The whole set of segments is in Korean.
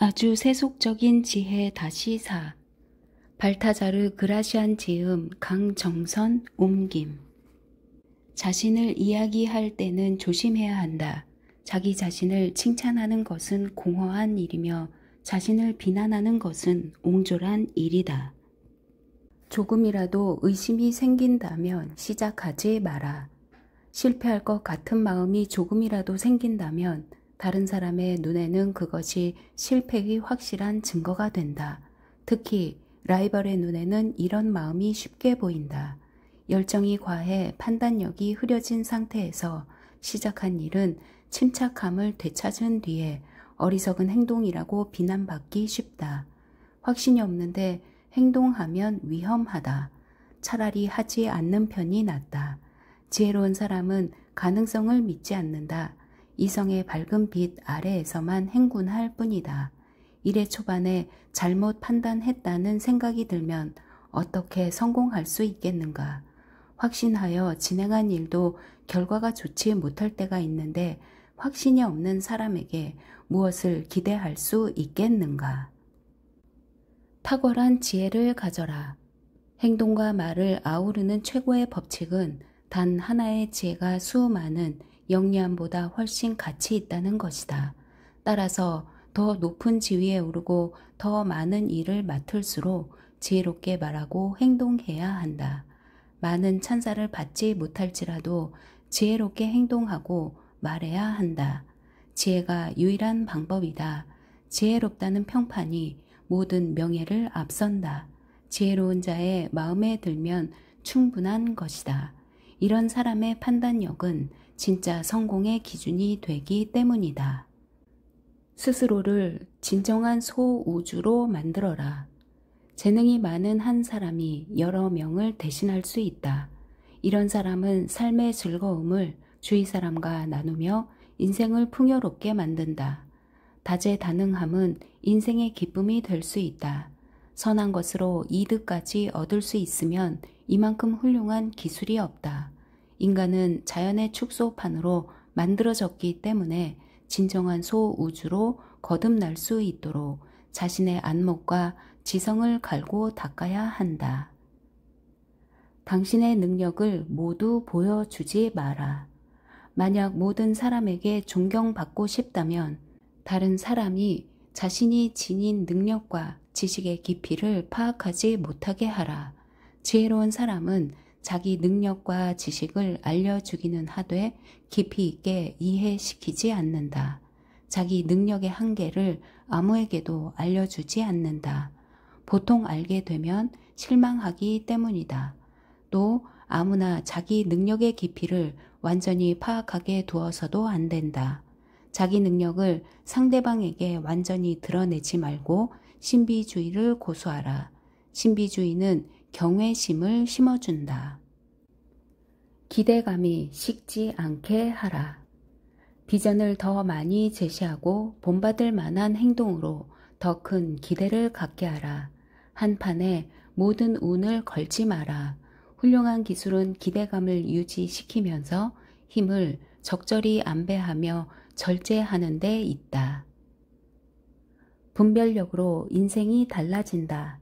아주 세속적인 지혜 다시 사. 발타자르 그라시안 지음 강정선 옮김. 자신을 이야기할 때는 조심해야 한다. 자기 자신을 칭찬하는 것은 공허한 일이며 자신을 비난하는 것은 옹졸한 일이다. 조금이라도 의심이 생긴다면 시작하지 마라. 실패할 것 같은 마음이 조금이라도 생긴다면 다른 사람의 눈에는 그것이 실패의 확실한 증거가 된다. 특히 라이벌의 눈에는 이런 마음이 쉽게 보인다. 열정이 과해 판단력이 흐려진 상태에서 시작한 일은 침착함을 되찾은 뒤에 어리석은 행동이라고 비난받기 쉽다. 확신이 없는데 행동하면 위험하다. 차라리 하지 않는 편이 낫다. 지혜로운 사람은 가능성을 믿지 않는다. 이성의 밝은 빛 아래에서만 행군할 뿐이다. 일의 초반에 잘못 판단했다는 생각이 들면 어떻게 성공할 수 있겠는가? 확신하여 진행한 일도 결과가 좋지 못할 때가 있는데 확신이 없는 사람에게 무엇을 기대할 수 있겠는가? 탁월한 지혜를 가져라. 행동과 말을 아우르는 최고의 법칙은 단 하나의 지혜가 수많은 영리함보다 훨씬 가치 있다는 것이다. 따라서 더 높은 지위에 오르고 더 많은 일을 맡을수록 지혜롭게 말하고 행동해야 한다. 많은 찬사를 받지 못할지라도 지혜롭게 행동하고 말해야 한다. 지혜가 유일한 방법이다. 지혜롭다는 평판이 모든 명예를 앞선다. 지혜로운 자의 마음에 들면 충분한 것이다. 이런 사람의 판단력은 진짜 성공의 기준이 되기 때문이다. 스스로를 진정한 소우주로 만들어라. 재능이 많은 한 사람이 여러 명을 대신할 수 있다. 이런 사람은 삶의 즐거움을 주위 사람과 나누며 인생을 풍요롭게 만든다. 다재다능함은 인생의 기쁨이 될 수 있다. 선한 것으로 이득까지 얻을 수 있으면 이만큼 훌륭한 기술이 없다. 인간은 자연의 축소판으로 만들어졌기 때문에 진정한 소우주로 거듭날 수 있도록 자신의 안목과 지성을 갈고 닦아야 한다. 당신의 능력을 모두 보여주지 마라. 만약 모든 사람에게 존경받고 싶다면 다른 사람이 자신이 지닌 능력과 지식의 깊이를 파악하지 못하게 하라. 지혜로운 사람은 자기 능력과 지식을 알려주기는 하되 깊이 있게 이해시키지 않는다. 자기 능력의 한계를 아무에게도 알려주지 않는다. 보통 알게 되면 실망하기 때문이다. 또 아무나 자기 능력의 깊이를 완전히 파악하게 두어서도 안 된다. 자기 능력을 상대방에게 완전히 드러내지 말고 신비주의를 고수하라. 신비주의는 경외심을 심어준다. 기대감이 식지 않게 하라. 비전을 더 많이 제시하고 본받을 만한 행동으로 더 큰 기대를 갖게 하라. 한 판에 모든 운을 걸지 마라. 훌륭한 기술은 기대감을 유지시키면서 힘을 적절히 안배하며 절제하는 데 있다. 분별력으로 인생이 달라진다.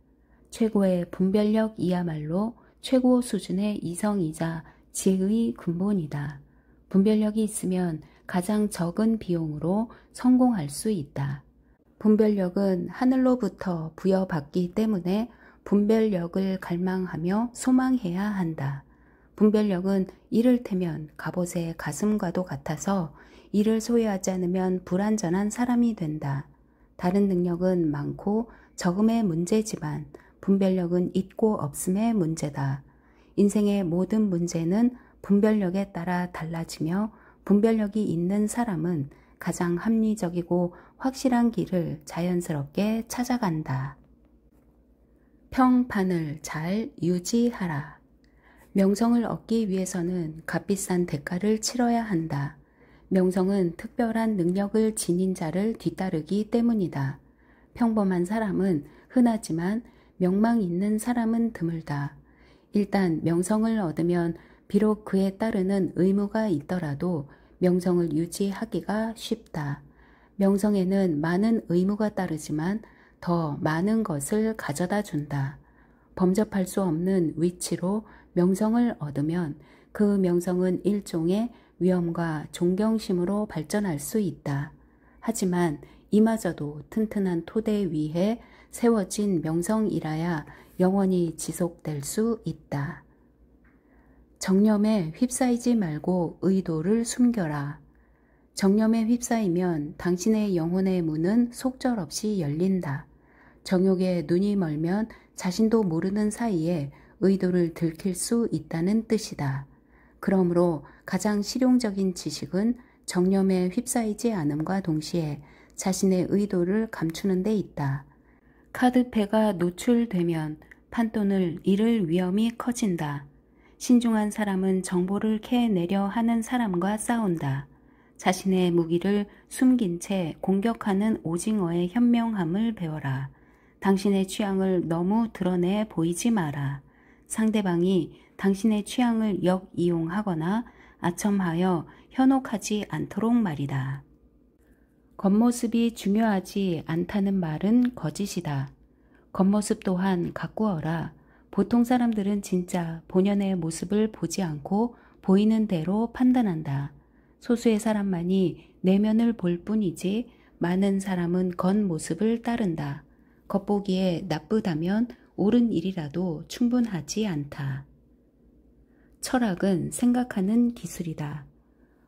최고의 분별력이야말로 최고 수준의 이성이자 지혜의 근본이다. 분별력이 있으면 가장 적은 비용으로 성공할 수 있다. 분별력은 하늘로부터 부여받기 때문에 분별력을 갈망하며 소망해야 한다. 분별력은 이를테면 갑옷의 가슴과도 같아서 이를 소유하지 않으면 불완전한 사람이 된다. 다른 능력은 많고 적음의 문제지만 분별력은 있고 없음의 문제다. 인생의 모든 문제는 분별력에 따라 달라지며 분별력이 있는 사람은 가장 합리적이고 확실한 길을 자연스럽게 찾아간다. 평판을 잘 유지하라. 명성을 얻기 위해서는 값비싼 대가를 치러야 한다. 명성은 특별한 능력을 지닌 자를 뒤따르기 때문이다. 평범한 사람은 흔하지만 명망 있는 사람은 드물다. 일단 명성을 얻으면 비록 그에 따르는 의무가 있더라도 명성을 유지하기가 쉽다. 명성에는 많은 의무가 따르지만 더 많은 것을 가져다 준다. 범접할 수 없는 위치로 명성을 얻으면 그 명성은 일종의 위엄과 존경심으로 발전할 수 있다. 하지만 이마저도 튼튼한 토대 위에 세워진 명성이라야 영원히 지속될 수 있다. 정념에 휩싸이지 말고 의도를 숨겨라. 정념에 휩싸이면 당신의 영혼의 문은 속절없이 열린다. 정욕에 눈이 멀면 자신도 모르는 사이에 의도를 들킬 수 있다는 뜻이다. 그러므로 가장 실용적인 지식은 정념에 휩싸이지 않음과 동시에 자신의 의도를 감추는 데 있다. 카드패가 노출되면 판돈을 잃을 위험이 커진다. 신중한 사람은 정보를 캐내려 하는 사람과 싸운다. 자신의 무기를 숨긴 채 공격하는 오징어의 현명함을 배워라. 당신의 취향을 너무 드러내 보이지 마라. 상대방이 당신의 취향을 역이용하거나 아첨하여 현혹하지 않도록 말이다. 겉모습이 중요하지 않다는 말은 거짓이다. 겉모습 또한 가꾸어라. 보통 사람들은 진짜 본연의 모습을 보지 않고 보이는 대로 판단한다. 소수의 사람만이 내면을 볼 뿐이지 많은 사람은 겉모습을 따른다. 겉보기에 나쁘다면 옳은 일이라도 충분하지 않다. 철학은 생각하는 기술이다.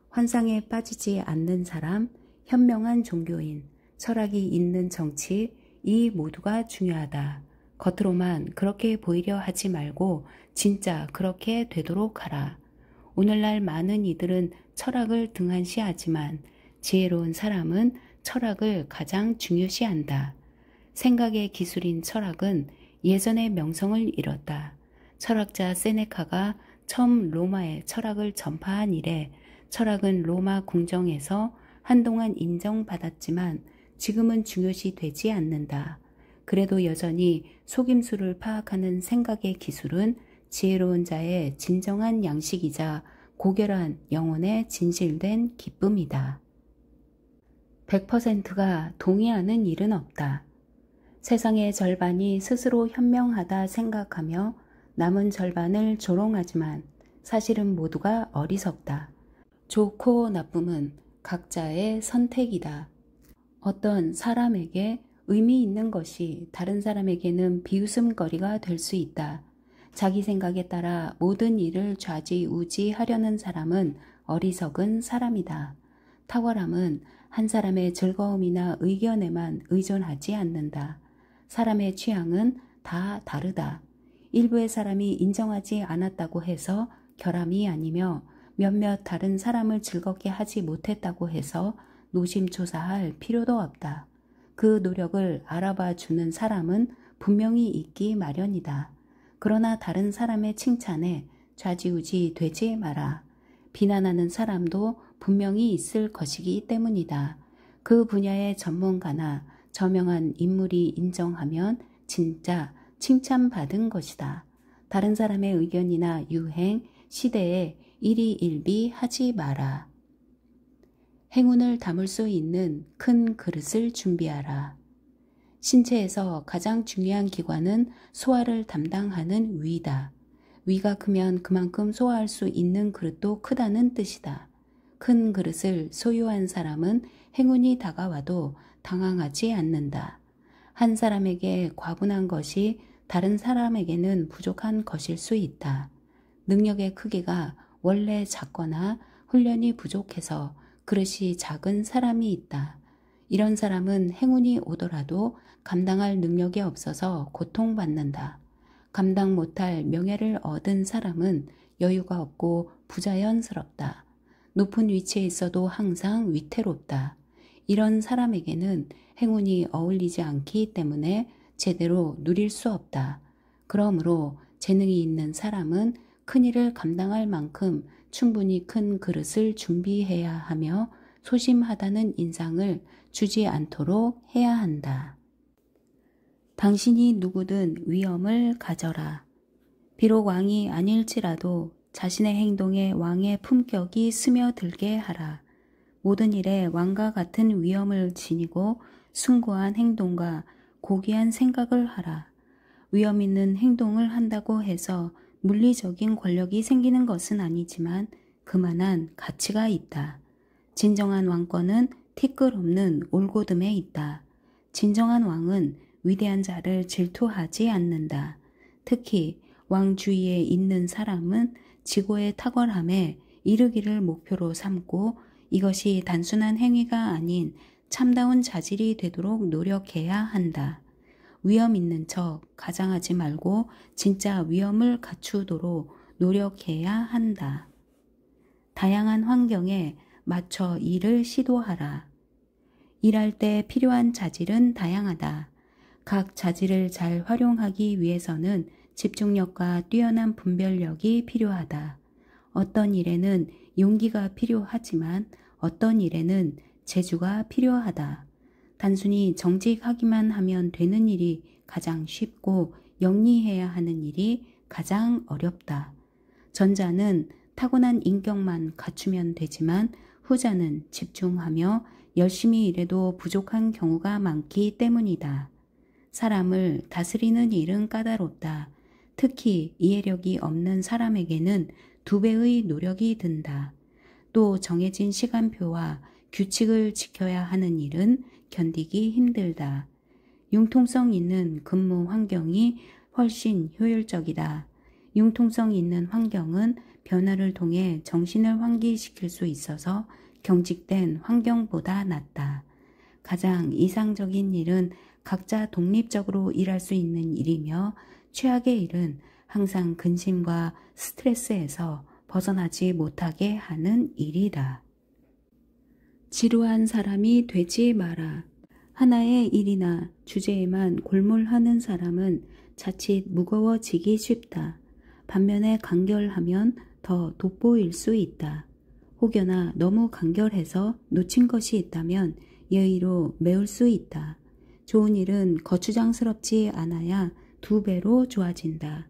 환상에 빠지지 않는 사람, 현명한 종교인, 철학이 있는 정치, 이 모두가 중요하다. 겉으로만 그렇게 보이려 하지 말고 진짜 그렇게 되도록 하라. 오늘날 많은 이들은 철학을 등한시하지만 지혜로운 사람은 철학을 가장 중요시한다. 생각의 기술인 철학은 예전의 명성을 잃었다. 철학자 세네카가 처음 로마에 철학을 전파한 이래 철학은 로마 궁정에서 한동안 인정받았지만 지금은 중요시 되지 않는다. 그래도 여전히 속임수를 파악하는 생각의 기술은 지혜로운 자의 진정한 양식이자 고결한 영혼의 진실된 기쁨이다. 100%가 동의하는 일은 없다. 세상의 절반이 스스로 현명하다 생각하며 남은 절반을 조롱하지만 사실은 모두가 어리석다. 좋고 나쁨은 각자의 선택이다. 어떤 사람에게 의미 있는 것이 다른 사람에게는 비웃음거리가 될 수 있다. 자기 생각에 따라 모든 일을 좌지우지하려는 사람은 어리석은 사람이다. 탁월함은 한 사람의 즐거움이나 의견에만 의존하지 않는다. 사람의 취향은 다 다르다. 일부의 사람이 인정하지 않았다고 해서 결함이 아니며 몇몇 다른 사람을 즐겁게 하지 못했다고 해서 노심초사할 필요도 없다. 그 노력을 알아봐 주는 사람은 분명히 있기 마련이다. 그러나 다른 사람의 칭찬에 좌지우지 되지 마라. 비난하는 사람도 분명히 있을 것이기 때문이다. 그 분야의 전문가나 저명한 인물이 인정하면 진짜 칭찬받은 것이다. 다른 사람의 의견이나 유행, 시대에 일희일비하지 마라. 행운을 담을 수 있는 큰 그릇을 준비하라. 신체에서 가장 중요한 기관은 소화를 담당하는 위다. 위가 크면 그만큼 소화할 수 있는 그릇도 크다는 뜻이다. 큰 그릇을 소유한 사람은 행운이 다가와도 당황하지 않는다. 한 사람에게 과분한 것이 다른 사람에게는 부족한 것일 수 있다. 능력의 크기가 원래 작거나 훈련이 부족해서 그릇이 작은 사람이 있다. 이런 사람은 행운이 오더라도 감당할 능력이 없어서 고통받는다. 감당 못할 명예를 얻은 사람은 여유가 없고 부자연스럽다. 높은 위치에 있어도 항상 위태롭다. 이런 사람에게는 행운이 어울리지 않기 때문에 제대로 누릴 수 없다. 그러므로 재능이 있는 사람은 큰 일을 감당할 만큼 충분히 큰 그릇을 준비해야 하며 소심하다는 인상을 주지 않도록 해야 한다. 당신이 누구든 위엄을 가져라. 비록 왕이 아닐지라도 자신의 행동에 왕의 품격이 스며들게 하라. 모든 일에 왕과 같은 위엄을 지니고 숭고한 행동과 고귀한 생각을 하라. 위엄 있는 행동을 한다고 해서 물리적인 권력이 생기는 것은 아니지만 그만한 가치가 있다. 진정한 왕권은 티끌 없는 올고듬에 있다. 진정한 왕은 위대한 자를 질투하지 않는다. 특히 왕 주위에 있는 사람은 지고의 탁월함에 이르기를 목표로 삼고 이것이 단순한 행위가 아닌 참다운 자질이 되도록 노력해야 한다. 위엄 있는 척 가장하지 말고 진짜 위엄을 갖추도록 노력해야 한다. 다양한 환경에 맞춰 일을 시도하라. 일할 때 필요한 자질은 다양하다. 각 자질을 잘 활용하기 위해서는 집중력과 뛰어난 분별력이 필요하다. 어떤 일에는 용기가 필요하지만 어떤 일에는 재주가 필요하다. 단순히 정직하기만 하면 되는 일이 가장 쉽고 영리해야 하는 일이 가장 어렵다. 전자는 타고난 인격만 갖추면 되지만 후자는 집중하며 열심히 일해도 부족한 경우가 많기 때문이다. 사람을 다스리는 일은 까다롭다. 특히 이해력이 없는 사람에게는 2배의 노력이 든다. 또 정해진 시간표와 규칙을 지켜야 하는 일은 견디기 힘들다. 융통성 있는 근무 환경이 훨씬 효율적이다. 융통성 있는 환경은 변화를 통해 정신을 환기시킬 수 있어서 경직된 환경보다 낫다. 가장 이상적인 일은 각자 독립적으로 일할 수 있는 일이며 최악의 일은 항상 근심과 스트레스에서 벗어나지 못하게 하는 일이다. 지루한 사람이 되지 마라. 하나의 일이나 주제에만 골몰하는 사람은 자칫 무거워지기 쉽다. 반면에 간결하면 더 돋보일 수 있다. 혹여나 너무 간결해서 놓친 것이 있다면 예의로 메울 수 있다. 좋은 일은 거추장스럽지 않아야 2배로 좋아진다.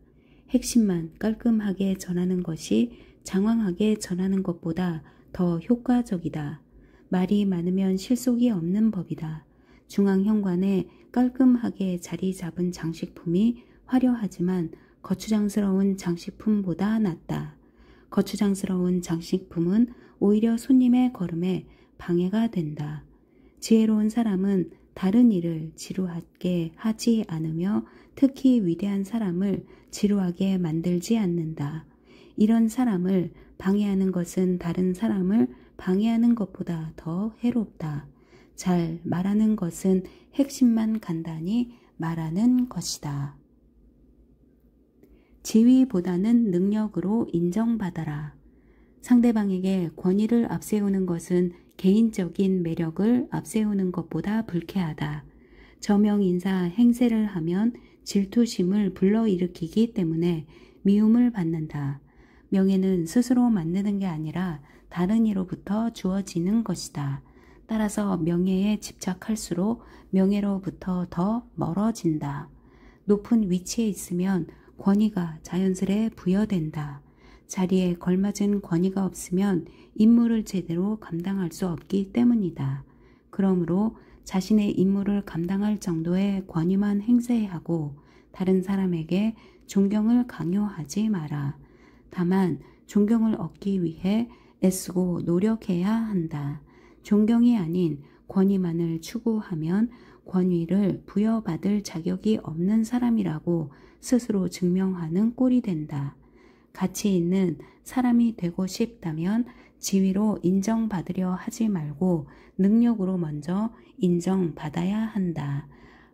핵심만 깔끔하게 전하는 것이 장황하게 전하는 것보다 더 효과적이다. 말이 많으면 실속이 없는 법이다. 중앙현관에 깔끔하게 자리 잡은 장식품이 화려하지만 거추장스러운 장식품보다 낫다. 거추장스러운 장식품은 오히려 손님의 걸음에 방해가 된다. 지혜로운 사람은 다른 일을 지루하게 하지 않으며 특히 위대한 사람을 지루하게 만들지 않는다. 이런 사람을 방해하는 것은 다른 사람을 방해하는 것보다 더 해롭다. 잘 말하는 것은 핵심만 간단히 말하는 것이다. 지위보다는 능력으로 인정받아라. 상대방에게 권위를 앞세우는 것은 개인적인 매력을 앞세우는 것보다 불쾌하다. 저명인사 행세를 하면 질투심을 불러일으키기 때문에 미움을 받는다. 명예는 스스로 만드는 게 아니라 다른 이로부터 주어지는 것이다. 따라서 명예에 집착할수록 명예로부터 더 멀어진다. 높은 위치에 있으면 권위가 자연스레 부여된다. 자리에 걸맞은 권위가 없으면 임무를 제대로 감당할 수 없기 때문이다. 그러므로 자신의 임무를 감당할 정도의 권위만 행사하고 다른 사람에게 존경을 강요하지 마라. 다만 존경을 얻기 위해 애쓰고 노력해야 한다. 존경이 아닌 권위만을 추구하면 권위를 부여받을 자격이 없는 사람이라고 스스로 증명하는 꼴이 된다. 가치 있는 사람이 되고 싶다면 지위로 인정받으려 하지 말고 능력으로 먼저 인정받아야 한다.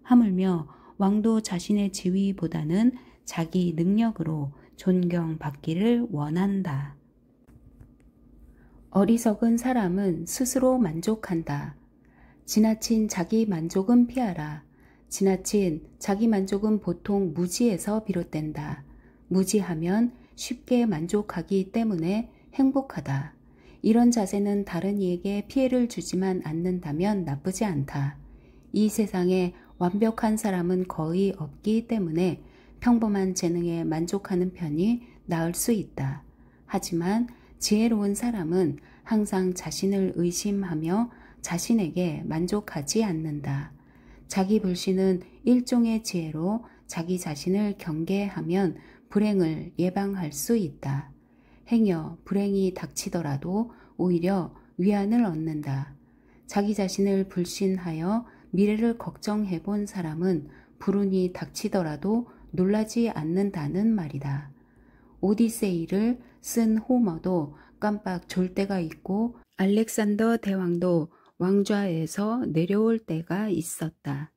하물며 왕도 자신의 지위보다는 자기 능력으로 존경받기를 원한다. 어리석은 사람은 스스로 만족한다. 지나친 자기 만족은 피하라. 지나친 자기 만족은 보통 무지에서 비롯된다. 무지하면 쉽게 만족하기 때문에 행복하다. 이런 자세는 다른 이에게 피해를 주지만 않는다면 나쁘지 않다. 이 세상에 완벽한 사람은 거의 없기 때문에 평범한 재능에 만족하는 편이 나을 수 있다. 하지만 지혜로운 사람은 항상 자신을 의심하며 자신에게 만족하지 않는다. 자기 불신은 일종의 지혜로 자기 자신을 경계하면 불행을 예방할 수 있다. 행여 불행이 닥치더라도 오히려 위안을 얻는다. 자기 자신을 불신하여 미래를 걱정해 본 사람은 불운이 닥치더라도 놀라지 않는다는 말이다. 오디세이를 쓴 호머도 깜빡 졸 때가 있고 알렉산더 대왕도 왕좌에서 내려올 때가 있었다.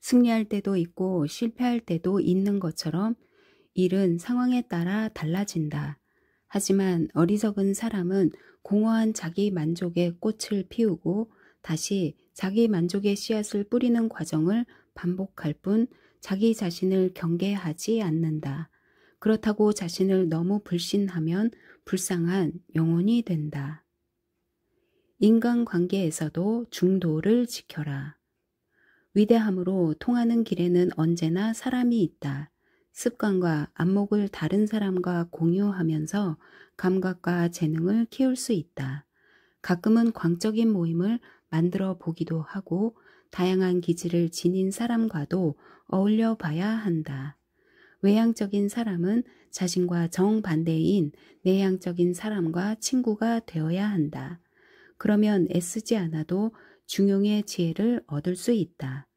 승리할 때도 있고 실패할 때도 있는 것처럼 일은 상황에 따라 달라진다. 하지만 어리석은 사람은 공허한 자기 만족의 꽃을 피우고 다시 자기 만족의 씨앗을 뿌리는 과정을 반복할 뿐 자기 자신을 경계하지 않는다. 그렇다고 자신을 너무 불신하면 불쌍한 영혼이 된다. 인간관계에서도 중도를 지켜라. 위대함으로 통하는 길에는 언제나 사람이 있다. 습관과 안목을 다른 사람과 공유하면서 감각과 재능을 키울 수 있다. 가끔은 광적인 모임을 만들어 보기도 하고 다양한 기질을 지닌 사람과도 어울려 봐야 한다. 외향적인 사람은 자신과 정반대인 내향적인 사람과 친구가 되어야 한다. 그러면 애쓰지 않아도 중용의 지혜를 얻을 수 있다.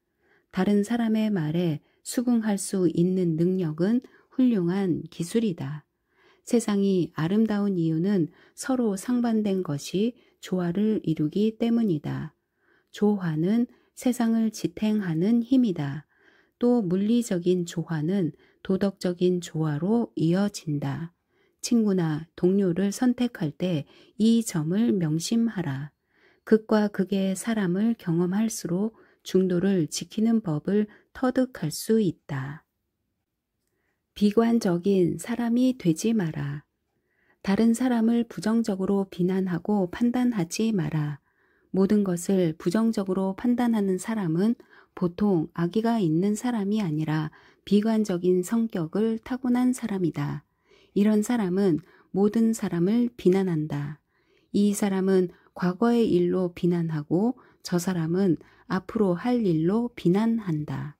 다른 사람의 말에 수긍할 수 있는 능력은 훌륭한 기술이다. 세상이 아름다운 이유는 서로 상반된 것이 조화를 이루기 때문이다. 조화는 세상을 지탱하는 힘이다. 또 물리적인 조화는 도덕적인 조화로 이어진다. 친구나 동료를 선택할 때 이 점을 명심하라. 극과 극의 사람을 경험할수록 중도를 지키는 법을 터득할 수 있다. 비관적인 사람이 되지 마라. 다른 사람을 부정적으로 비난하고 판단하지 마라. 모든 것을 부정적으로 판단하는 사람은 보통 악의가 있는 사람이 아니라 비관적인 성격을 타고난 사람이다. 이런 사람은 모든 사람을 비난한다. 이 사람은 과거의 일로 비난하고 저 사람은 앞으로 할 일로 비난한다.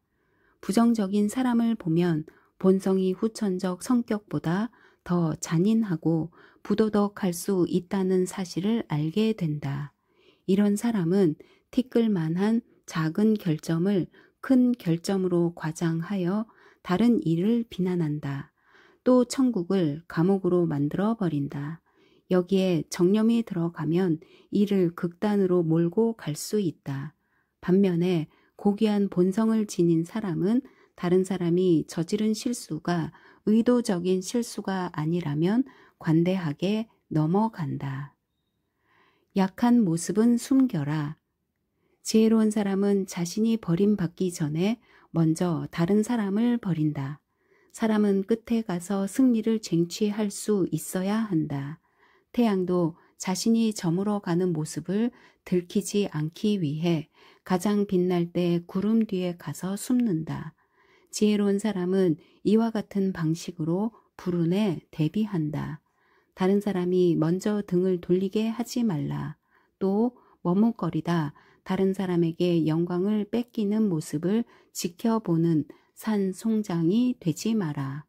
부정적인 사람을 보면 본성이 후천적 성격보다 더 잔인하고 부도덕할 수 있다는 사실을 알게 된다. 이런 사람은 티끌만한 작은 결점을 큰 결점으로 과장하여 다른 일을 비난한다. 또 천국을 감옥으로 만들어 버린다. 여기에 정념이 들어가면 이를 극단으로 몰고 갈 수 있다. 반면에 고귀한 본성을 지닌 사람은 다른 사람이 저지른 실수가 의도적인 실수가 아니라면 관대하게 넘어간다. 약한 모습은 숨겨라. 지혜로운 사람은 자신이 버림받기 전에 먼저 다른 사람을 버린다. 사람은 끝에 가서 승리를 쟁취할 수 있어야 한다. 태양도 자신이 저물어 가는 모습을 들키지 않기 위해 가장 빛날 때 구름 뒤에 가서 숨는다. 지혜로운 사람은 이와 같은 방식으로 불운에 대비한다. 다른 사람이 먼저 등을 돌리게 하지 말라. 또 머뭇거리다 다른 사람에게 영광을 뺏기는 모습을 지켜보는 산송장이 되지 마라.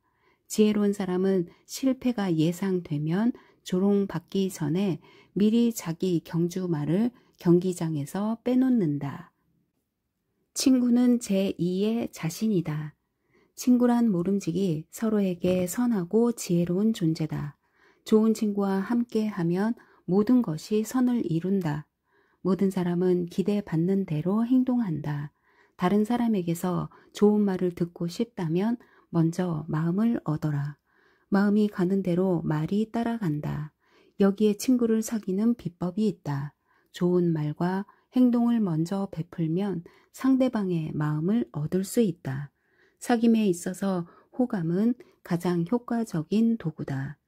지혜로운 사람은 실패가 예상되면 조롱받기 전에 미리 자기 경주말을 경기장에서 빼놓는다. 친구는 제2의 자신이다. 친구란 모름지기 서로에게 선하고 지혜로운 존재다. 좋은 친구와 함께하면 모든 것이 선을 이룬다. 모든 사람은 기대받는 대로 행동한다. 다른 사람에게서 좋은 말을 듣고 싶다면 먼저 마음을 얻어라. 마음이 가는 대로 말이 따라간다. 여기에 친구를 사귀는 비법이 있다. 좋은 말과 행동을 먼저 베풀면 상대방의 마음을 얻을 수 있다. 사귐에 있어서 호감은 가장 효과적인 도구다.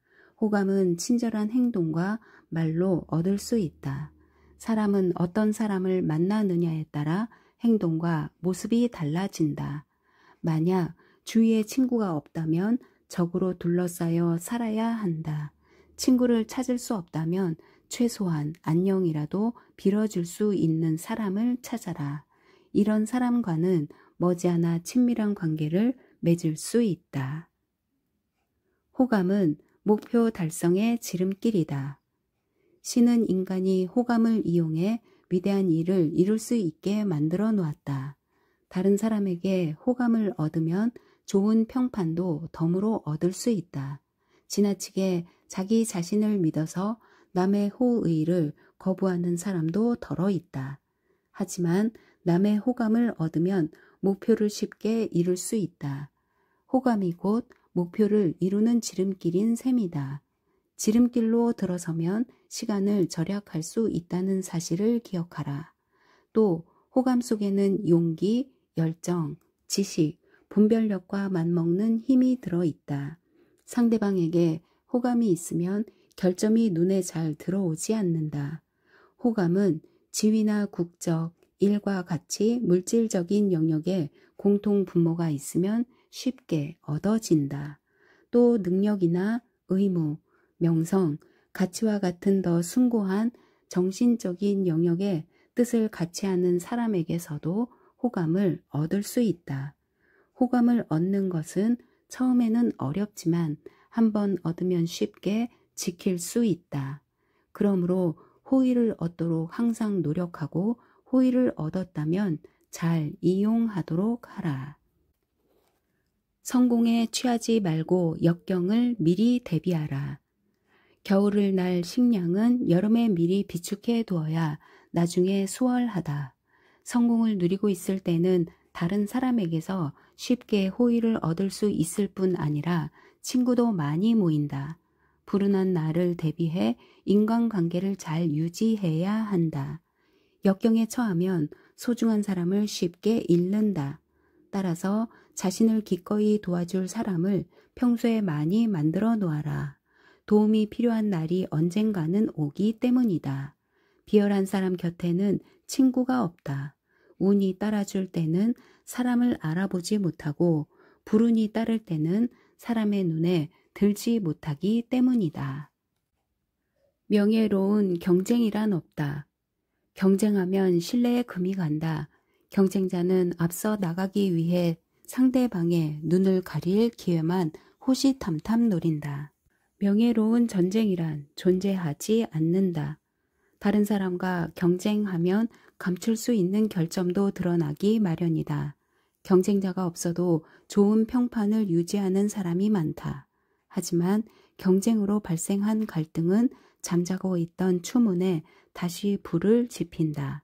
호감은 친절한 행동과 말로 얻을 수 있다. 사람은 어떤 사람을 만나느냐에 따라 행동과 모습이 달라진다. 만약 주위에 친구가 없다면 적으로 둘러싸여 살아야 한다. 친구를 찾을 수 없다면 최소한 안녕이라도 빌어줄 수 있는 사람을 찾아라. 이런 사람과는 머지않아 친밀한 관계를 맺을 수 있다. 호감은 목표 달성의 지름길이다. 신은 인간이 호감을 이용해 위대한 일을 이룰 수 있게 만들어 놓았다. 다른 사람에게 호감을 얻으면 좋은 평판도 덤으로 얻을 수 있다. 지나치게 자기 자신을 믿어서 남의 호의를 거부하는 사람도 덜어 있다. 하지만 남의 호감을 얻으면 목표를 쉽게 이룰 수 있다. 호감이 곧 목표를 이루는 지름길인 셈이다. 지름길로 들어서면 시간을 절약할 수 있다는 사실을 기억하라. 또 호감 속에는 용기, 열정, 지식, 분별력과 맞먹는 힘이 들어있다. 상대방에게 호감이 있으면 결점이 눈에 잘 들어오지 않는다. 호감은 지위나 국적, 일과 같이 물질적인 영역에 공통 분모가 있으면 쉽게 얻어진다. 또 능력이나 의무, 명성, 가치와 같은 더 숭고한 정신적인 영역에 뜻을 같이 하는 사람에게서도 호감을 얻을 수 있다. 호감을 얻는 것은 처음에는 어렵지만 한번 얻으면 쉽게 지킬 수 있다. 그러므로 호의를 얻도록 항상 노력하고 호의를 얻었다면 잘 이용하도록 하라. 성공에 취하지 말고 역경을 미리 대비하라. 겨울을 날 식량은 여름에 미리 비축해 두어야 나중에 수월하다. 성공을 누리고 있을 때는 다른 사람에게서 쉽게 호의를 얻을 수 있을 뿐 아니라 친구도 많이 모인다. 불운한 날을 대비해 인간관계를 잘 유지해야 한다. 역경에 처하면 소중한 사람을 쉽게 잃는다. 따라서 자신을 기꺼이 도와줄 사람을 평소에 많이 만들어 놓아라. 도움이 필요한 날이 언젠가는 오기 때문이다. 비열한 사람 곁에는 친구가 없다. 운이 따라줄 때는 사람을 알아보지 못하고 불운이 따를 때는 사람의 눈에 들지 못하기 때문이다. 명예로운 경쟁이란 없다. 경쟁하면 신뢰에 금이 간다. 경쟁자는 앞서 나가기 위해 상대방의 눈을 가릴 기회만 호시탐탐 노린다. 명예로운 전쟁이란 존재하지 않는다. 다른 사람과 경쟁하면 감출 수 있는 결점도 드러나기 마련이다. 경쟁자가 없어도 좋은 평판을 유지하는 사람이 많다. 하지만 경쟁으로 발생한 갈등은 잠자고 있던 추문에 다시 불을 지핀다.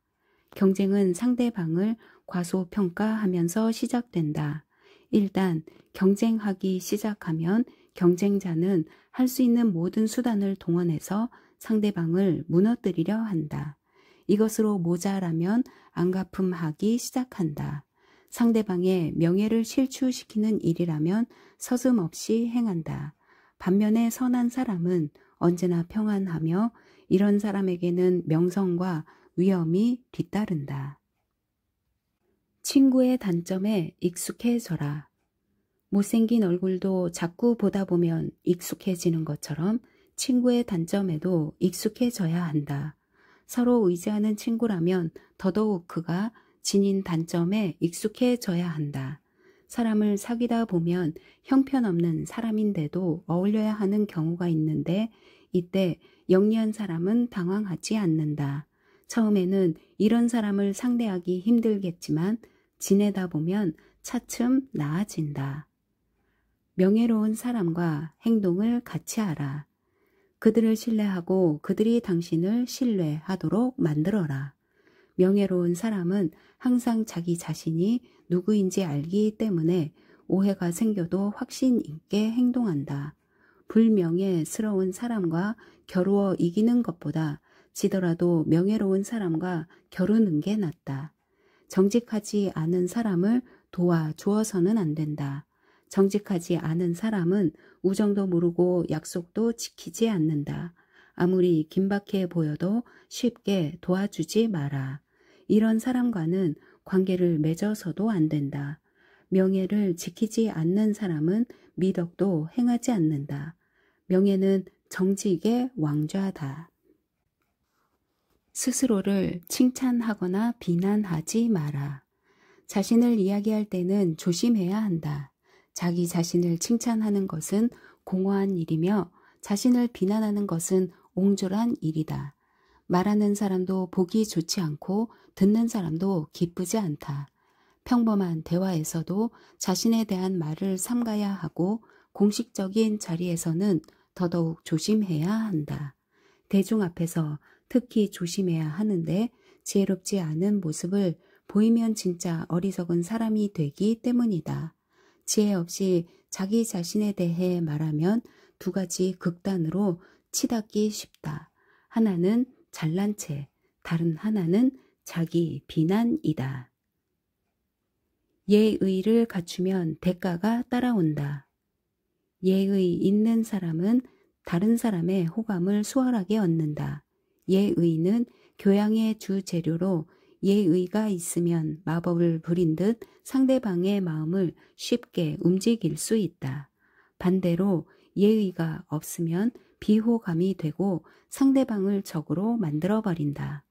경쟁은 상대방을 과소평가하면서 시작된다. 일단 경쟁하기 시작하면 경쟁자는 할 수 있는 모든 수단을 동원해서 상대방을 무너뜨리려 한다. 이것으로 모자라면 안갚음하기 시작한다. 상대방의 명예를 실추시키는 일이라면 서슴없이 행한다. 반면에 선한 사람은 언제나 평안하며 이런 사람에게는 명성과 위엄이 뒤따른다. 친구의 단점에 익숙해져라. 못생긴 얼굴도 자꾸 보다 보면 익숙해지는 것처럼 친구의 단점에도 익숙해져야 한다. 서로 의지하는 친구라면 더더욱 그가 지닌 단점에 익숙해져야 한다. 사람을 사귀다 보면 형편없는 사람인데도 어울려야 하는 경우가 있는데 이때 영리한 사람은 당황하지 않는다. 처음에는 이런 사람을 상대하기 힘들겠지만 지내다 보면 차츰 나아진다. 명예로운 사람과 행동을 같이 하라. 그들을 신뢰하고 그들이 당신을 신뢰하도록 만들어라. 명예로운 사람은 항상 자기 자신이 누구인지 알기 때문에 오해가 생겨도 확신 있게 행동한다. 불명예스러운 사람과 겨루어 이기는 것보다 지더라도 명예로운 사람과 겨루는 게 낫다. 정직하지 않은 사람을 도와주어서는 안 된다. 정직하지 않은 사람은 우정도 모르고 약속도 지키지 않는다. 아무리 긴박해 보여도 쉽게 도와주지 마라. 이런 사람과는 관계를 맺어서도 안 된다. 명예를 지키지 않는 사람은 미덕도 행하지 않는다. 명예는 정직의 왕좌다. 스스로를 칭찬하거나 비난하지 마라. 자신을 이야기할 때는 조심해야 한다. 자기 자신을 칭찬하는 것은 공허한 일이며 자신을 비난하는 것은 옹졸한 일이다. 말하는 사람도 보기 좋지 않고 듣는 사람도 기쁘지 않다. 평범한 대화에서도 자신에 대한 말을 삼가야 하고 공식적인 자리에서는 더더욱 조심해야 한다. 대중 앞에서 특히 조심해야 하는데 지혜롭지 않은 모습을 보이면 진짜 어리석은 사람이 되기 때문이다. 지혜 없이 자기 자신에 대해 말하면 두 가지 극단으로 치닫기 쉽다. 하나는 잘난 체, 다른 하나는 자기 비난이다. 예의를 갖추면 대가가 따라온다. 예의 있는 사람은 다른 사람의 호감을 수월하게 얻는다. 예의는 교양의 주 재료로 예의가 있으면 마법을 부린 듯 상대방의 마음을 쉽게 움직일 수 있다. 반대로 예의가 없으면 비호감이 되고 상대방을 적으로 만들어버린다.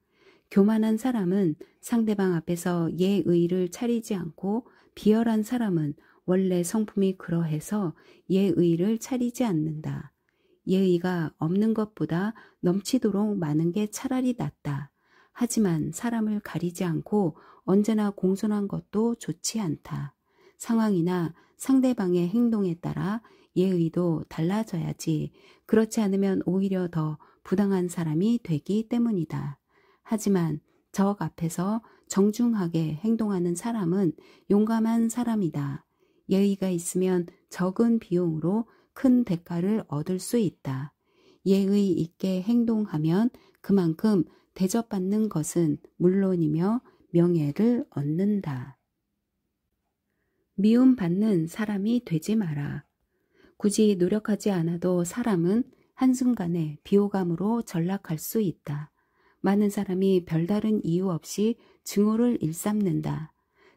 교만한 사람은 상대방 앞에서 예의를 차리지 않고 비열한 사람은 원래 성품이 그러해서 예의를 차리지 않는다. 예의가 없는 것보다 넘치도록 많은 게 차라리 낫다. 하지만 사람을 가리지 않고 언제나 공손한 것도 좋지 않다. 상황이나 상대방의 행동에 따라 예의도 달라져야지. 그렇지 않으면 오히려 더 부당한 사람이 되기 때문이다. 하지만 적 앞에서 정중하게 행동하는 사람은 용감한 사람이다. 예의가 있으면 적은 비용으로 큰 대가를 얻을 수 있다. 예의 있게 행동하면 그만큼 대접받는 것은 물론이며 명예를 얻는다. 미움받는 사람이 되지 마라. 굳이 노력하지 않아도 사람은 한순간에 비호감으로 전락할 수 있다. 많은 사람이 별다른 이유 없이 증오를 일삼는다.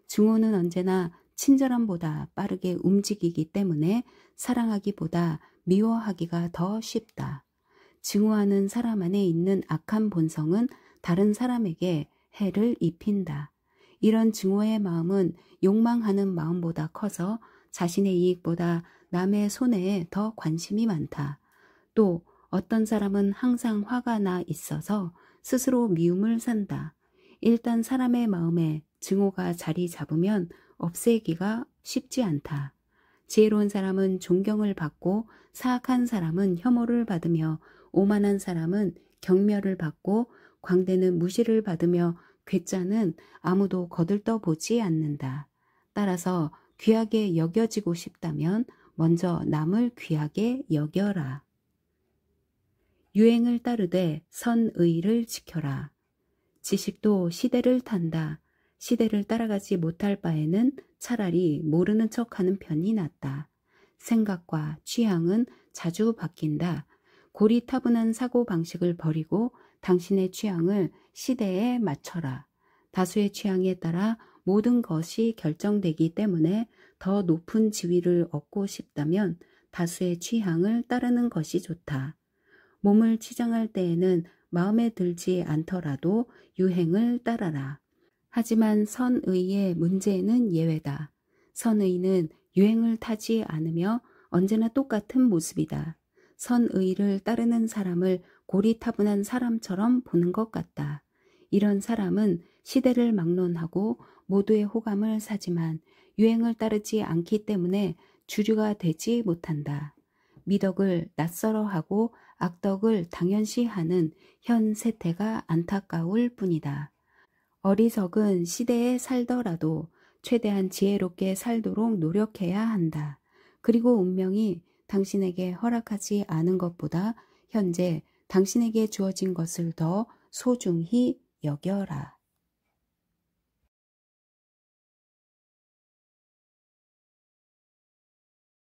증오는 언제나 친절함보다 빠르게 움직이기 때문에 사랑하기보다 미워하기가 더 쉽다. 증오하는 사람 안에 있는 악한 본성은 다른 사람에게 해를 입힌다. 이런 증오의 마음은 욕망하는 마음보다 커서 자신의 이익보다 남의 손해에 더 관심이 많다. 또 어떤 사람은 항상 화가 나 있어서 스스로 미움을 산다. 일단 사람의 마음에 증오가 자리 잡으면 없애기가 쉽지 않다. 지혜로운 사람은 존경을 받고 사악한 사람은 혐오를 받으며 오만한 사람은 경멸을 받고 광대는 무시를 받으며 괴짜는 아무도 거들떠보지 않는다. 따라서 귀하게 여겨지고 싶다면 먼저 남을 귀하게 여겨라. 유행을 따르되 선의를 지켜라. 지식도 시대를 탄다. 시대를 따라가지 못할 바에는 차라리 모르는 척하는 편이 낫다. 생각과 취향은 자주 바뀐다. 고리타분한 사고방식을 버리고 당신의 취향을 시대에 맞춰라. 다수의 취향에 따라 모든 것이 결정되기 때문에 더 높은 지위를 얻고 싶다면 다수의 취향을 따르는 것이 좋다. 몸을 치장할 때에는 마음에 들지 않더라도 유행을 따라라. 하지만 선의의 문제는 예외다. 선의는 유행을 타지 않으며 언제나 똑같은 모습이다. 선의를 따르는 사람을 고리타분한 사람처럼 보는 것 같다. 이런 사람은 시대를 막론하고 모두의 호감을 사지만 유행을 따르지 않기 때문에 주류가 되지 못한다. 미덕을 낯설어하고 악덕을 당연시하는 현 세태가 안타까울 뿐이다. 어리석은 시대에 살더라도 최대한 지혜롭게 살도록 노력해야 한다. 그리고 운명이 당신에게 허락하지 않은 것보다 현재 당신에게 주어진 것을 더 소중히 여겨라.